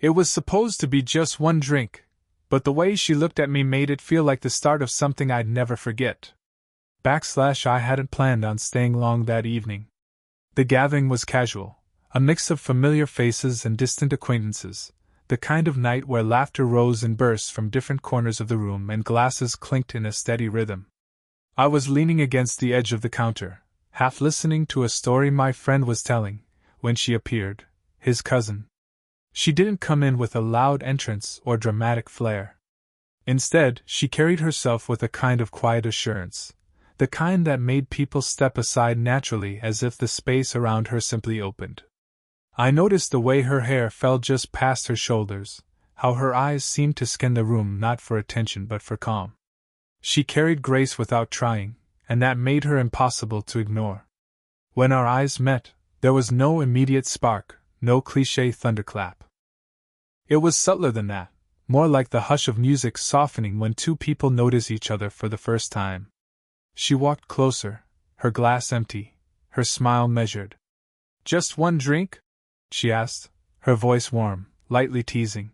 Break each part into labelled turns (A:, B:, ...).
A: It was supposed to be just one drink, but the way she looked at me made it feel like the start of something I'd never forget. I hadn't planned on staying long that evening. The gathering was casual, a mix of familiar faces and distant acquaintances, the kind of night where laughter rose in bursts from different corners of the room and glasses clinked in a steady rhythm. I was leaning against the edge of the counter, half listening to a story my friend was telling, when she appeared, his cousin. She didn't come in with a loud entrance or dramatic flair. Instead, she carried herself with a kind of quiet assurance, the kind that made people step aside naturally as if the space around her simply opened. I noticed the way her hair fell just past her shoulders, how her eyes seemed to scan the room not for attention but for calm. She carried grace without trying, and that made her impossible to ignore. When our eyes met, there was no immediate spark, no cliché thunderclap. It was subtler than that, more like the hush of music softening when two people notice each other for the first time. She walked closer, her glass empty, her smile measured. "Just one drink?" she asked, her voice warm, lightly teasing.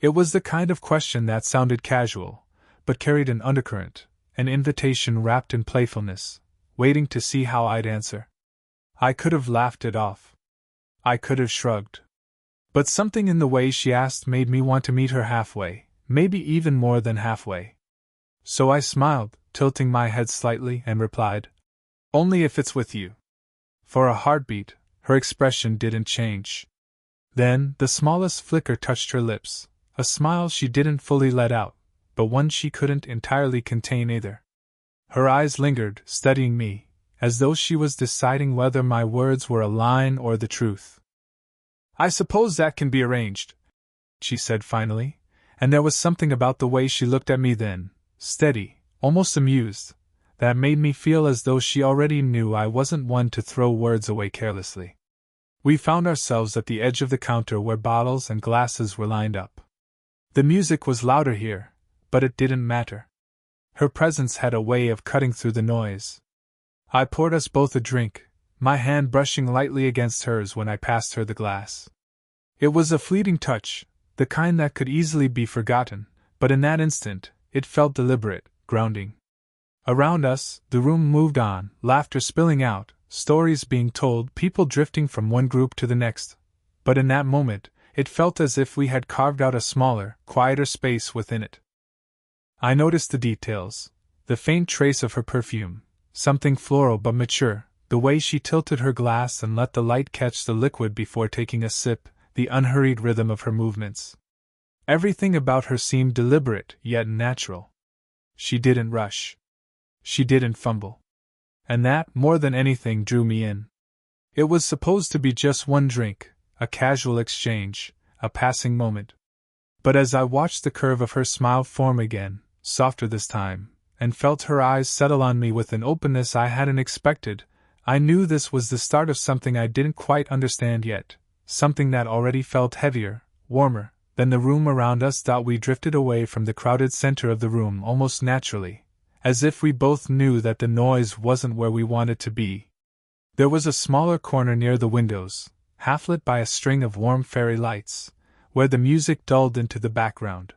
A: It was the kind of question that sounded casual, but carried an undercurrent, an invitation wrapped in playfulness, waiting to see how I'd answer. I could have laughed it off. I could have shrugged. But something in the way she asked made me want to meet her halfway, maybe even more than halfway. So I smiled, tilting my head slightly, and replied, "Only if it's with you." For a heartbeat, her expression didn't change. Then, the smallest flicker touched her lips, a smile she didn't fully let out, but one she couldn't entirely contain either. Her eyes lingered, studying me, as though she was deciding whether my words were a lie or the truth. "I suppose that can be arranged," she said finally, and there was something about the way she looked at me then, steady, almost amused, that made me feel as though she already knew I wasn't one to throw words away carelessly. We found ourselves at the edge of the counter where bottles and glasses were lined up. The music was louder here, but it didn't matter. Her presence had a way of cutting through the noise. I poured us both a drink, my hand brushing lightly against hers when I passed her the glass. It was a fleeting touch, the kind that could easily be forgotten, but in that instant, it felt deliberate, grounding. Around us, the room moved on, laughter spilling out, stories being told, people drifting from one group to the next, but in that moment, it felt as if we had carved out a smaller, quieter space within it. I noticed the details, the faint trace of her perfume, something floral but mature, the way she tilted her glass and let the light catch the liquid before taking a sip, the unhurried rhythm of her movements. Everything about her seemed deliberate yet natural. She didn't rush. She didn't fumble. And that, more than anything, drew me in. It was supposed to be just one drink, a casual exchange, a passing moment. But as I watched the curve of her smile form again, softer this time, and felt her eyes settle on me with an openness I hadn't expected, I knew this was the start of something I didn't quite understand yet, something that already felt heavier, warmer, than the room around us. We drifted away from the crowded center of the room almost naturally, as if we both knew that the noise wasn't where we wanted to be. There was a smaller corner near the windows, half lit by a string of warm fairy lights, where the music dulled into the background.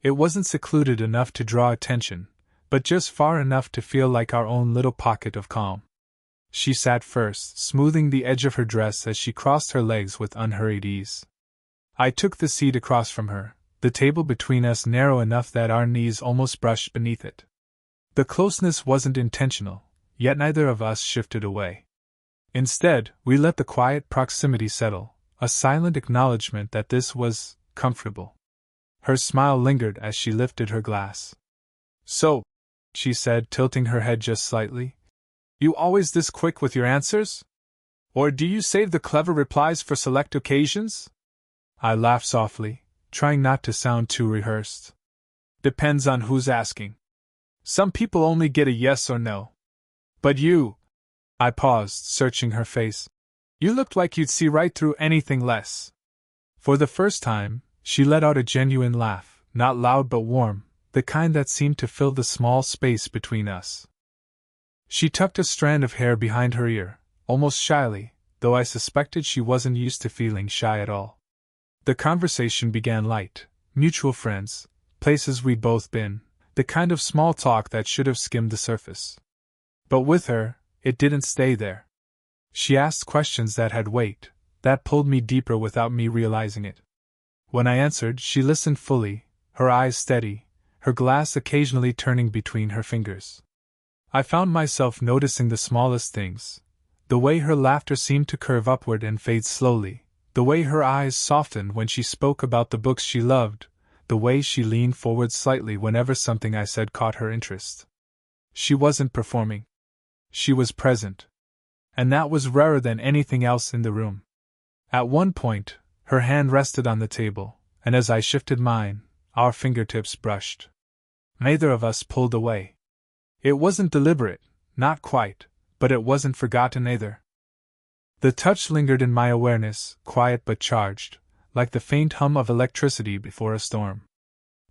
A: It wasn't secluded enough to draw attention, but just far enough to feel like our own little pocket of calm. She sat first, smoothing the edge of her dress as she crossed her legs with unhurried ease. I took the seat across from her, the table between us narrow enough that our knees almost brushed beneath it. The closeness wasn't intentional, yet neither of us shifted away. Instead, we let the quiet proximity settle, a silent acknowledgement that this was comfortable. Her smile lingered as she lifted her glass. "So," she said, tilting her head just slightly, "you always this quick with your answers? Or do you save the clever replies for select occasions?" I laughed softly, trying not to sound too rehearsed. "Depends on who's asking. Some people only get a yes or no. But you—" I paused, searching her face. "You looked like you'd see right through anything less." For the first time, she let out a genuine laugh, not loud but warm, the kind that seemed to fill the small space between us. She tucked a strand of hair behind her ear, almost shyly, though I suspected she wasn't used to feeling shy at all. The conversation began light, mutual friends, places we'd both been, the kind of small talk that should have skimmed the surface. But with her, it didn't stay there. She asked questions that had weight, that pulled me deeper without me realizing it. When I answered, she listened fully, her eyes steady, her glass occasionally turning between her fingers. I found myself noticing the smallest things, the way her laughter seemed to curve upward and fade slowly, the way her eyes softened when she spoke about the books she loved, the way she leaned forward slightly whenever something I said caught her interest. She wasn't performing. She was present. And that was rarer than anything else in the room. At one point, her hand rested on the table, and as I shifted mine, our fingertips brushed. Neither of us pulled away. It wasn't deliberate, not quite, but it wasn't forgotten either. The touch lingered in my awareness, quiet but charged, like the faint hum of electricity before a storm.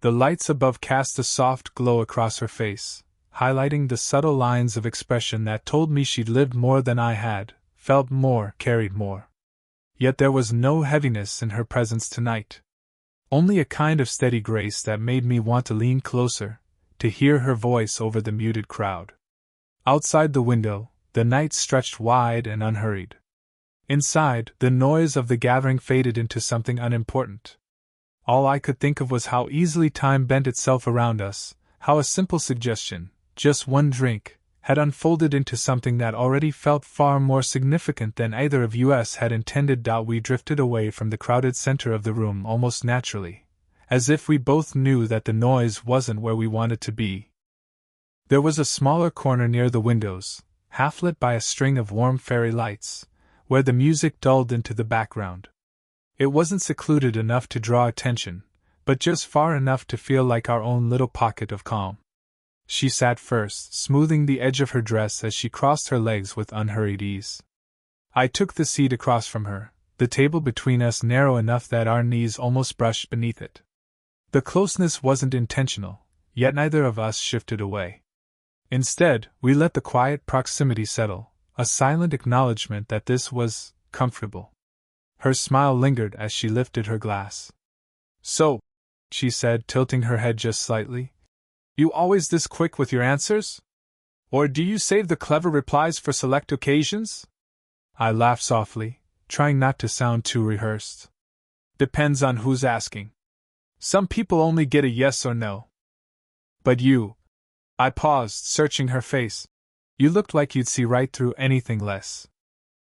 A: The lights above cast a soft glow across her face, highlighting the subtle lines of expression that told me she'd lived more than I had, felt more, carried more. Yet there was no heaviness in her presence tonight. Only a kind of steady grace that made me want to lean closer, to hear her voice over the muted crowd. Outside the window, the night stretched wide and unhurried. Inside, the noise of the gathering faded into something unimportant. All I could think of was how easily time bent itself around us, how a simple suggestion, just one drink, had unfolded into something that already felt far more significant than either of us had intended. We drifted away from the crowded center of the room almost naturally, as if we both knew that the noise wasn't where we wanted to be. There was a smaller corner near the windows, half lit by a string of warm fairy lights, where the music dulled into the background. It wasn't secluded enough to draw attention, but just far enough to feel like our own little pocket of calm. She sat first, smoothing the edge of her dress as she crossed her legs with unhurried ease. I took the seat across from her, the table between us narrow enough that our knees almost brushed beneath it. The closeness wasn't intentional, yet neither of us shifted away. Instead, we let the quiet proximity settle, a silent acknowledgement that this was comfortable. Her smile lingered as she lifted her glass. "So," she said, tilting her head just slightly, "you always this quick with your answers? Or do you save the clever replies for select occasions?" I laughed softly, trying not to sound too rehearsed. "Depends on who's asking. Some people only get a yes or no. But you—" I paused, searching her face. "You looked like you'd see right through anything less."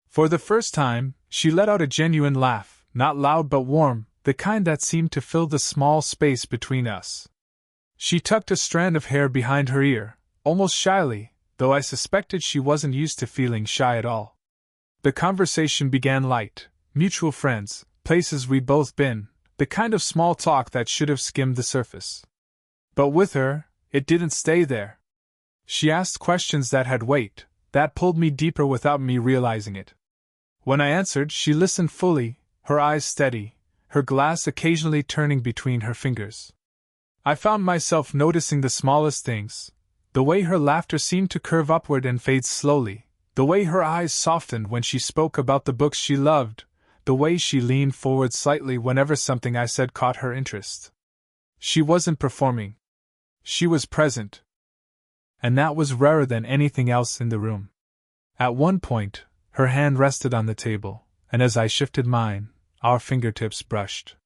A: For the first time, she let out a genuine laugh, not loud but warm, the kind that seemed to fill the small space between us. She tucked a strand of hair behind her ear, almost shyly, though I suspected she wasn't used to feeling shy at all. The conversation began light, mutual friends, places we'd both been, the kind of small talk that should have skimmed the surface. But with her, it didn't stay there. She asked questions that had weight, that pulled me deeper without me realizing it. When I answered, she listened fully, her eyes steady, her glass occasionally turning between her fingers. I found myself noticing the smallest things, the way her laughter seemed to curve upward and fade slowly, the way her eyes softened when she spoke about the books she loved, the way she leaned forward slightly whenever something I said caught her interest. She wasn't performing. She was present. And that was rarer than anything else in the room. At one point, her hand rested on the table, and as I shifted mine, our fingertips brushed.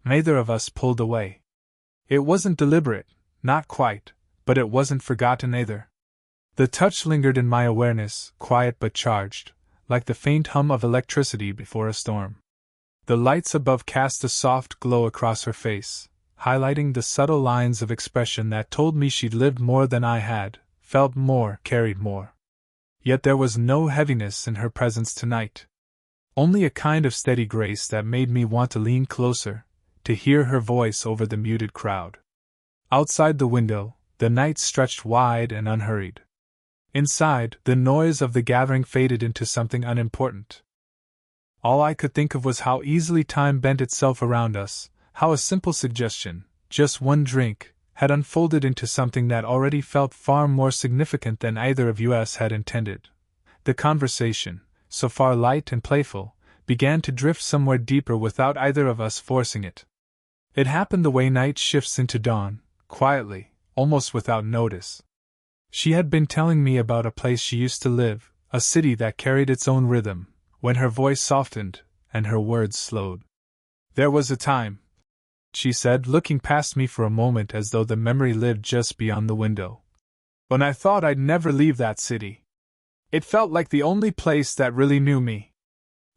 A: Neither of us pulled away. It wasn't deliberate, not quite, but it wasn't forgotten either. The touch lingered in my awareness, quiet but charged, like the faint hum of electricity before a storm. The lights above cast a soft glow across her face, highlighting the subtle lines of expression that told me she'd lived more than I had, felt more, carried more. Yet there was no heaviness in her presence tonight. Only a kind of steady grace that made me want to lean closer, to hear her voice over the muted crowd. Outside the window, the night stretched wide and unhurried. Inside, the noise of the gathering faded into something unimportant. All I could think of was how easily time bent itself around us, how a simple suggestion, just one drink, had unfolded into something that already felt far more significant than either of us had intended. The conversation, so far light and playful, began to drift somewhere deeper without either of us forcing it. It happened the way night shifts into dawn, quietly, almost without notice. She had been telling me about a place she used to live, a city that carried its own rhythm, when her voice softened and her words slowed. "There was a time," she said, looking past me for a moment as though the memory lived just beyond the window, "when I thought I'd never leave that city. It felt like the only place that really knew me."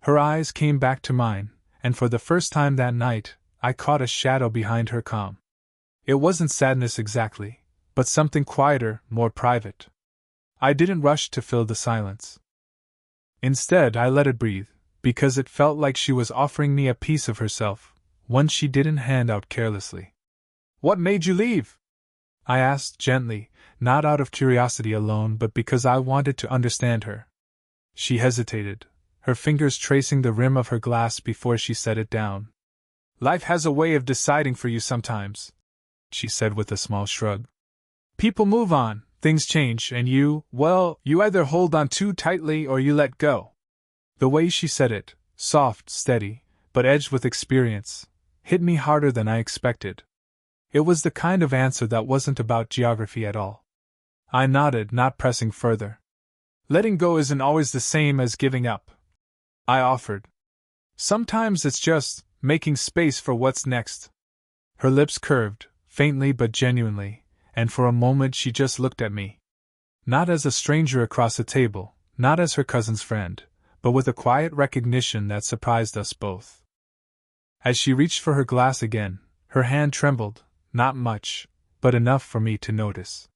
A: Her eyes came back to mine, and for the first time that night, I caught a shadow behind her calm. It wasn't sadness exactly, but something quieter, more private. I didn't rush to fill the silence. Instead, I let it breathe, because it felt like she was offering me a piece of herself, one she didn't hand out carelessly. "What made you leave?" I asked gently, not out of curiosity alone but because I wanted to understand her. She hesitated, her fingers tracing the rim of her glass before she set it down. "Life has a way of deciding for you sometimes," she said with a small shrug. "People move on, things change, and you either hold on too tightly or you let go." The way she said it, soft, steady, but edged with experience, hit me harder than I expected. It was the kind of answer that wasn't about geography at all. I nodded, not pressing further. "Letting go isn't always the same as giving up," I offered. "Sometimes it's just making space for what's next." Her lips curved, faintly but genuinely, and for a moment she just looked at me. Not as a stranger across a table, not as her cousin's friend, but with a quiet recognition that surprised us both. As she reached for her glass again, her hand trembled, not much, but enough for me to notice.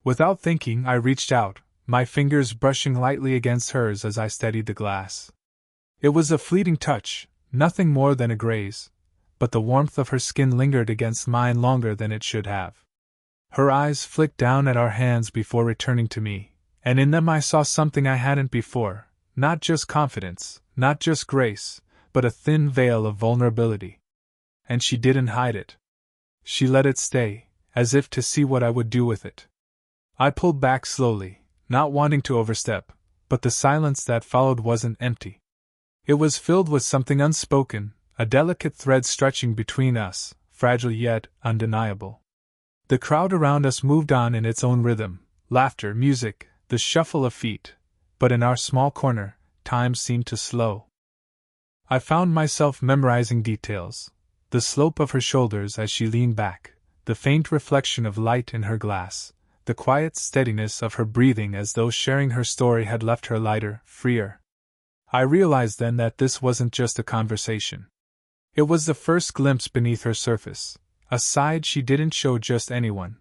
A: Without thinking, I reached out, my fingers brushing lightly against hers as I steadied the glass. It was a fleeting touch, nothing more than a graze, but the warmth of her skin lingered against mine longer than it should have. Her eyes flicked down at our hands before returning to me, and in them I saw something I hadn't before, not just confidence, not just grace, but a thin veil of vulnerability. And she didn't hide it. She let it stay, as if to see what I would do with it. I pulled back slowly, not wanting to overstep, but the silence that followed wasn't empty. It was filled with something unspoken, a delicate thread stretching between us, fragile yet undeniable. The crowd around us moved on in its own rhythm, laughter, music, the shuffle of feet, but in our small corner, time seemed to slow. I found myself memorizing details, the slope of her shoulders as she leaned back, the faint reflection of light in her glass, the quiet steadiness of her breathing as though sharing her story had left her lighter, freer. I realized then that this wasn't just a conversation. It was the first glimpse beneath her surface, a side she didn't show just anyone.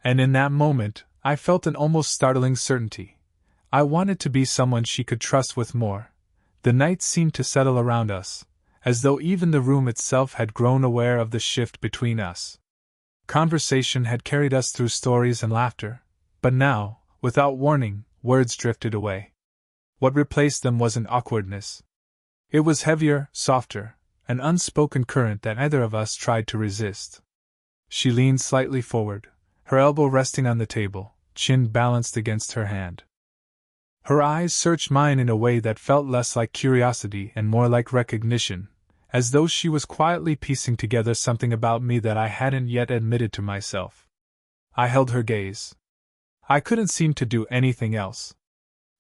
A: And in that moment, I felt an almost startling certainty. I wanted to be someone she could trust with more. The night seemed to settle around us, as though even the room itself had grown aware of the shift between us. Conversation had carried us through stories and laughter, but now, without warning, words drifted away. What replaced them wasn't awkwardness. It was heavier, softer, an unspoken current that neither of us tried to resist. She leaned slightly forward, her elbow resting on the table, chin balanced against her hand. Her eyes searched mine in a way that felt less like curiosity and more like recognition, as though she was quietly piecing together something about me that I hadn't yet admitted to myself. I held her gaze. I couldn't seem to do anything else.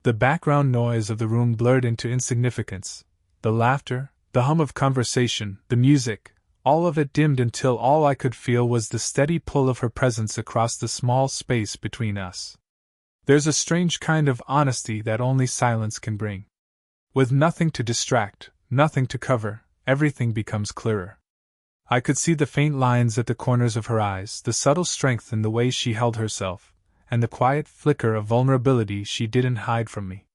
A: The background noise of the room blurred into insignificance. The laughter, the hum of conversation, the music, all of it dimmed until all I could feel was the steady pull of her presence across the small space between us. There's a strange kind of honesty that only silence can bring. With nothing to distract, nothing to cover, everything becomes clearer. I could see the faint lines at the corners of her eyes, the subtle strength in the way she held herself, and the quiet flicker of vulnerability she didn't hide from me.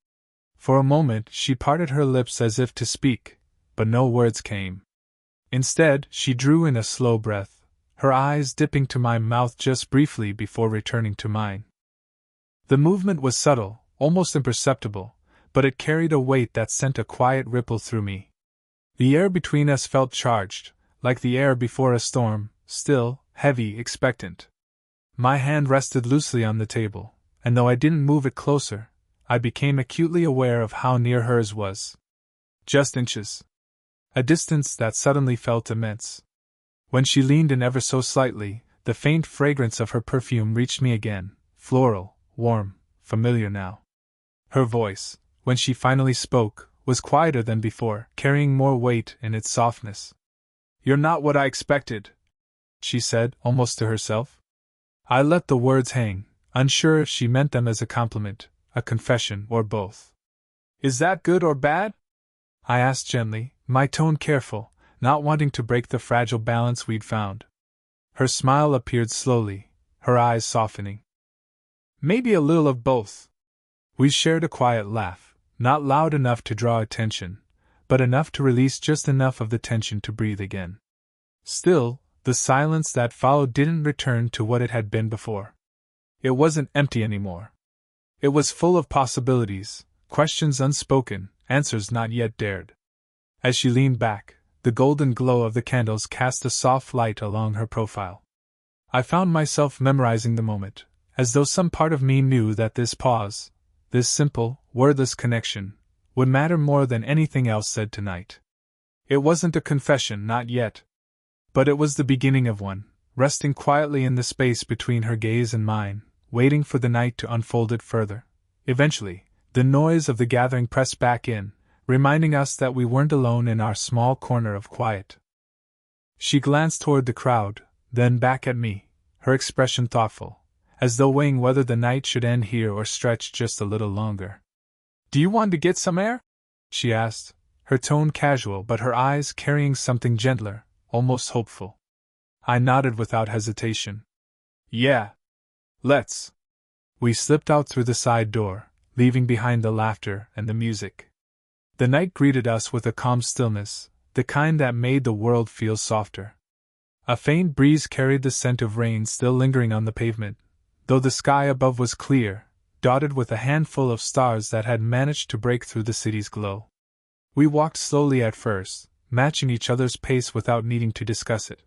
A: For a moment she parted her lips as if to speak, but no words came. Instead, she drew in a slow breath, her eyes dipping to my mouth just briefly before returning to mine. The movement was subtle, almost imperceptible, but it carried a weight that sent a quiet ripple through me. The air between us felt charged, like the air before a storm, still, heavy, expectant. My hand rested loosely on the table, and though I didn't move it closer, I became acutely aware of how near hers was. Just inches. A distance that suddenly felt immense. When she leaned in ever so slightly, the faint fragrance of her perfume reached me again, floral, warm, familiar now. Her voice, when she finally spoke, was quieter than before, carrying more weight in its softness. "You're not what I expected," she said, almost to herself. I let the words hang, unsure if she meant them as a compliment, a confession, or both. "Is that good or bad?" I asked gently, my tone careful, not wanting to break the fragile balance we'd found. Her smile appeared slowly, her eyes softening. "Maybe a little of both." We shared a quiet laugh, not loud enough to draw attention, but enough to release just enough of the tension to breathe again. Still, the silence that followed didn't return to what it had been before. It wasn't empty anymore. It was full of possibilities, questions unspoken, answers not yet dared. As she leaned back, the golden glow of the candles cast a soft light along her profile. I found myself memorizing the moment, as though some part of me knew that this pause, this simple, wordless connection, would matter more than anything else said tonight. It wasn't a confession, not yet. But it was the beginning of one, resting quietly in the space between her gaze and mine, waiting for the night to unfold it further. Eventually, the noise of the gathering pressed back in, reminding us that we weren't alone in our small corner of quiet. She glanced toward the crowd, then back at me, her expression thoughtful, as though weighing whether the night should end here or stretch just a little longer. "Do you want to get some air?" she asked, her tone casual but her eyes carrying something gentler, almost hopeful. I nodded without hesitation. "Yeah. Let's." We slipped out through the side door, leaving behind the laughter and the music. The night greeted us with a calm stillness, the kind that made the world feel softer. A faint breeze carried the scent of rain still lingering on the pavement, though the sky above was clear, dotted with a handful of stars that had managed to break through the city's glow. We walked slowly at first, matching each other's pace without needing to discuss it.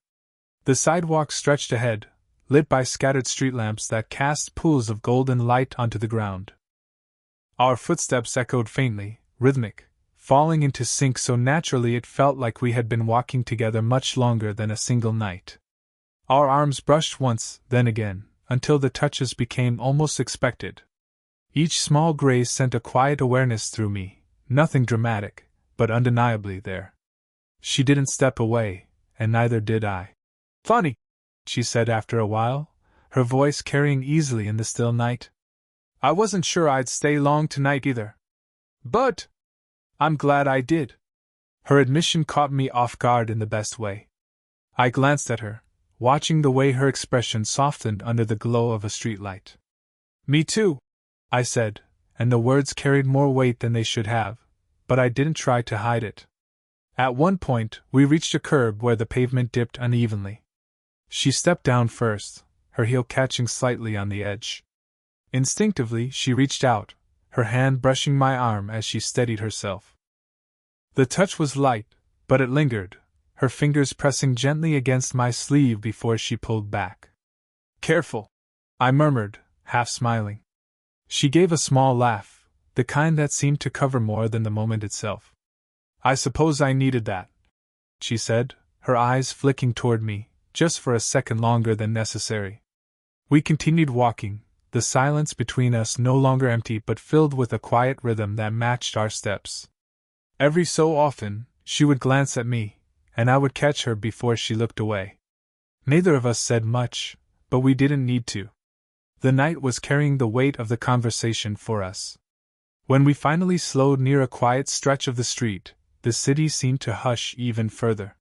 A: The sidewalk stretched ahead, lit by scattered street lamps that cast pools of golden light onto the ground. Our footsteps echoed faintly, rhythmic, falling into sync so naturally it felt like we had been walking together much longer than a single night. Our arms brushed once, then again, until the touches became almost expected. Each small graze sent a quiet awareness through me, nothing dramatic, but undeniably there. She didn't step away, and neither did I. "Funny," she said after a while, her voice carrying easily in the still night. "I wasn't sure I'd stay long tonight either. But I'm glad I did." Her admission caught me off guard in the best way. I glanced at her, watching the way her expression softened under the glow of a streetlight. "Me too," I said, and the words carried more weight than they should have, but I didn't try to hide it. At one point, we reached a curb where the pavement dipped unevenly. She stepped down first, her heel catching slightly on the edge. Instinctively, she reached out, her hand brushing my arm as she steadied herself. The touch was light, but it lingered, her fingers pressing gently against my sleeve before she pulled back. "Careful," I murmured, half smiling. She gave a small laugh, the kind that seemed to cover more than the moment itself. "I suppose I needed that," she said, her eyes flicking toward me, just for a second longer than necessary. We continued walking, the silence between us no longer empty but filled with a quiet rhythm that matched our steps. Every so often, she would glance at me, and I would catch her before she looked away. Neither of us said much, but we didn't need to. The night was carrying the weight of the conversation for us. When we finally slowed near a quiet stretch of the street, the city seemed to hush even further.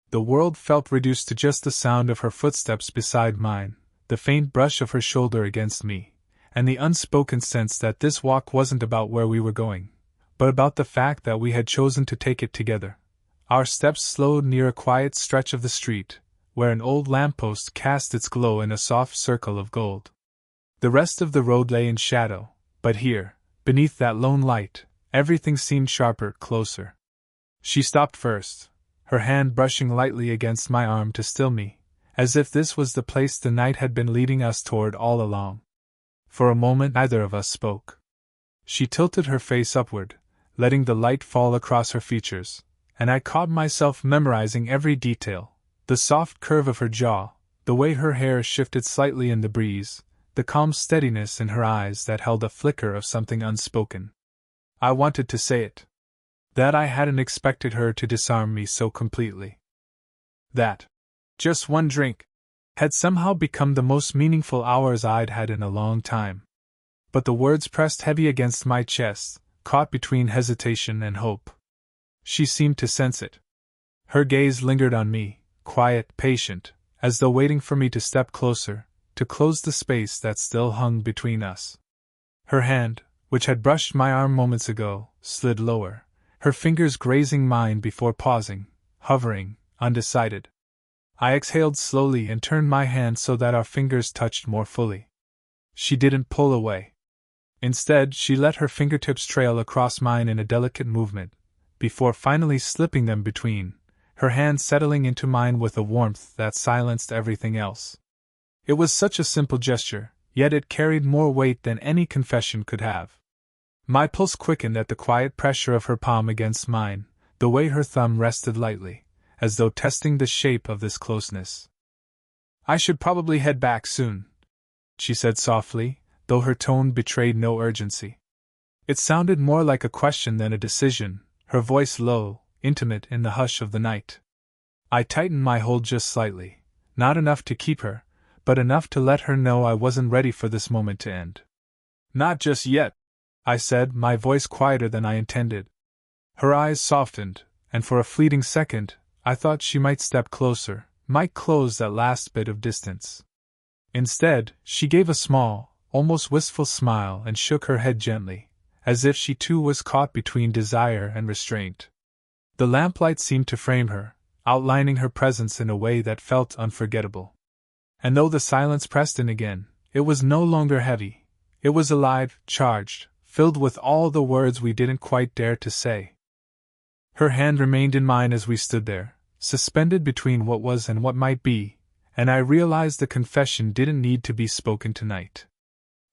A: The world felt reduced to just the sound of her footsteps beside mine, the faint brush of her shoulder against me, and the unspoken sense that this walk wasn't about where we were going, but about the fact that we had chosen to take it together. Our steps slowed near a quiet stretch of the street, where an old lamppost cast its glow in a soft circle of gold. The rest of the road lay in shadow, but here, beneath that lone light, everything seemed sharper, closer. She stopped first, her hand brushing lightly against my arm to still me, as if this was the place the night had been leading us toward all along. For a moment neither of us spoke. She tilted her face upward, letting the light fall across her features, and I caught myself memorizing every detail: the soft curve of her jaw, the way her hair shifted slightly in the breeze, the calm steadiness in her eyes that held a flicker of something unspoken. I wanted to say it. That I hadn't expected her to disarm me so completely. That just one drink had somehow become the most meaningful hours I'd had in a long time. But the words pressed heavy against my chest, caught between hesitation and hope. She seemed to sense it. Her gaze lingered on me, quiet, patient, as though waiting for me to step closer, to close the space that still hung between us. Her hand, which had brushed my arm moments ago, slid lower, her fingers grazing mine before pausing, hovering, undecided. I exhaled slowly and turned my hand so that our fingers touched more fully. She didn't pull away. Instead, she let her fingertips trail across mine in a delicate movement, before finally slipping them between, her hand settling into mine with a warmth that silenced everything else. It was such a simple gesture, yet it carried more weight than any confession could have. My pulse quickened at the quiet pressure of her palm against mine, the way her thumb rested lightly, as though testing the shape of this closeness. "I should probably head back soon," she said softly, though her tone betrayed no urgency. It sounded more like a question than a decision, her voice low, intimate in the hush of the night. I tightened my hold just slightly, not enough to keep her, but enough to let her know I wasn't ready for this moment to end. "Not just yet," I said, my voice quieter than I intended. Her eyes softened, and for a fleeting second, I thought she might step closer, might close that last bit of distance. Instead, she gave a small, almost wistful smile and shook her head gently, as if she too was caught between desire and restraint. The lamplight seemed to frame her, outlining her presence in a way that felt unforgettable. And though the silence pressed in again, it was no longer heavy. It was alive, charged, filled with all the words we didn't quite dare to say. Her hand remained in mine as we stood there, suspended between what was and what might be, and I realized the confession didn't need to be spoken tonight.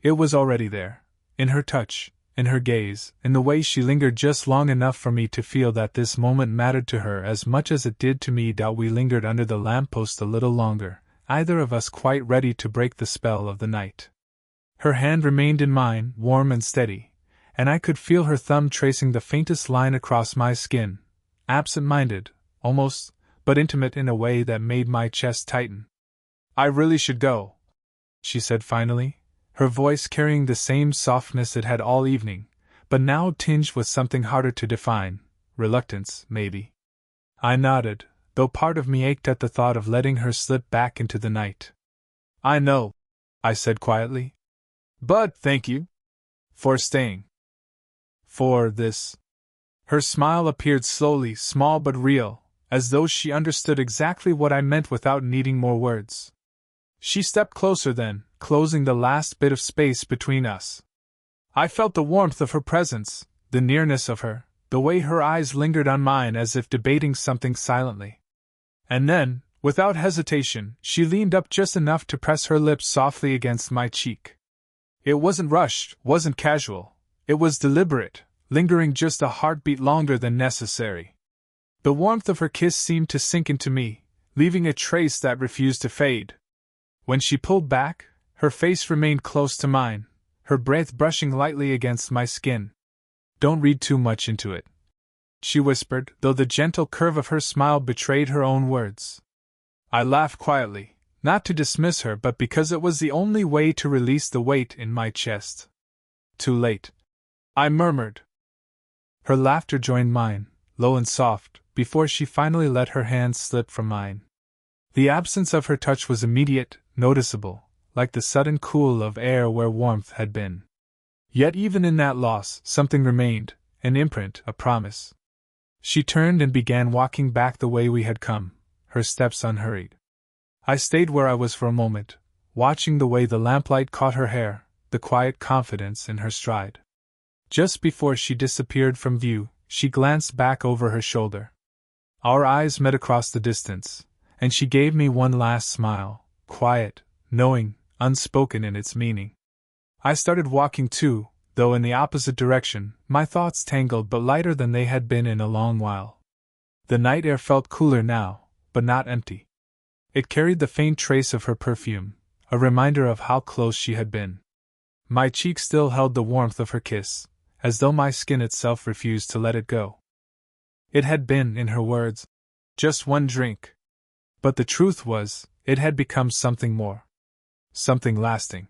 A: It was already there, in her touch, in her gaze, in the way she lingered just long enough for me to feel that this moment mattered to her as much as it did to me. Doubt we lingered under the lamppost a little longer, either of us quite ready to break the spell of the night. Her hand remained in mine, warm and steady, and I could feel her thumb tracing the faintest line across my skin, absent-minded, almost, but intimate in a way that made my chest tighten. "I really should go," she said finally, her voice carrying the same softness it had all evening, but now tinged with something harder to define, reluctance, maybe. I nodded, though part of me ached at the thought of letting her slip back into the night. "I know," I said quietly. "But thank you for staying. For this." Her smile appeared slowly, small but real, as though she understood exactly what I meant without needing more words. She stepped closer then, closing the last bit of space between us. I felt the warmth of her presence, the nearness of her, the way her eyes lingered on mine as if debating something silently. And then, without hesitation, she leaned up just enough to press her lips softly against my cheek. It wasn't rushed, wasn't casual. It was deliberate, lingering just a heartbeat longer than necessary. The warmth of her kiss seemed to sink into me, leaving a trace that refused to fade. When she pulled back, her face remained close to mine, her breath brushing lightly against my skin. "Don't read too much into it," she whispered, though the gentle curve of her smile betrayed her own words. I laughed quietly, not to dismiss her but because it was the only way to release the weight in my chest. "Too late," I murmured. Her laughter joined mine, low and soft, before she finally let her hand slip from mine. The absence of her touch was immediate, noticeable, like the sudden cool of air where warmth had been. Yet even in that loss, something remained, an imprint, a promise. She turned and began walking back the way we had come, her steps unhurried. I stayed where I was for a moment, watching the way the lamplight caught her hair, the quiet confidence in her stride. Just before she disappeared from view, she glanced back over her shoulder. Our eyes met across the distance, and she gave me one last smile, quiet, knowing, unspoken in its meaning. I started walking too, though in the opposite direction, my thoughts tangled but lighter than they had been in a long while. The night air felt cooler now, but not empty. It carried the faint trace of her perfume, a reminder of how close she had been. My cheek still held the warmth of her kiss, as though my skin itself refused to let it go. It had been, in her words, just one drink. But the truth was, it had become something more. Something lasting.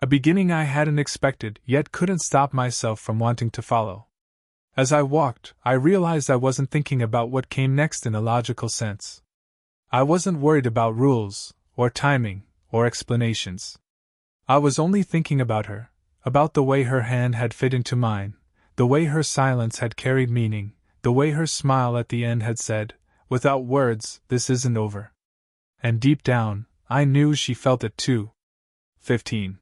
A: A beginning I hadn't expected, yet couldn't stop myself from wanting to follow. As I walked, I realized I wasn't thinking about what came next in a logical sense. I wasn't worried about rules, or timing, or explanations. I was only thinking about her, about the way her hand had fit into mine, the way her silence had carried meaning, the way her smile at the end had said, without words, this isn't over. And deep down, I knew she felt it too. 15.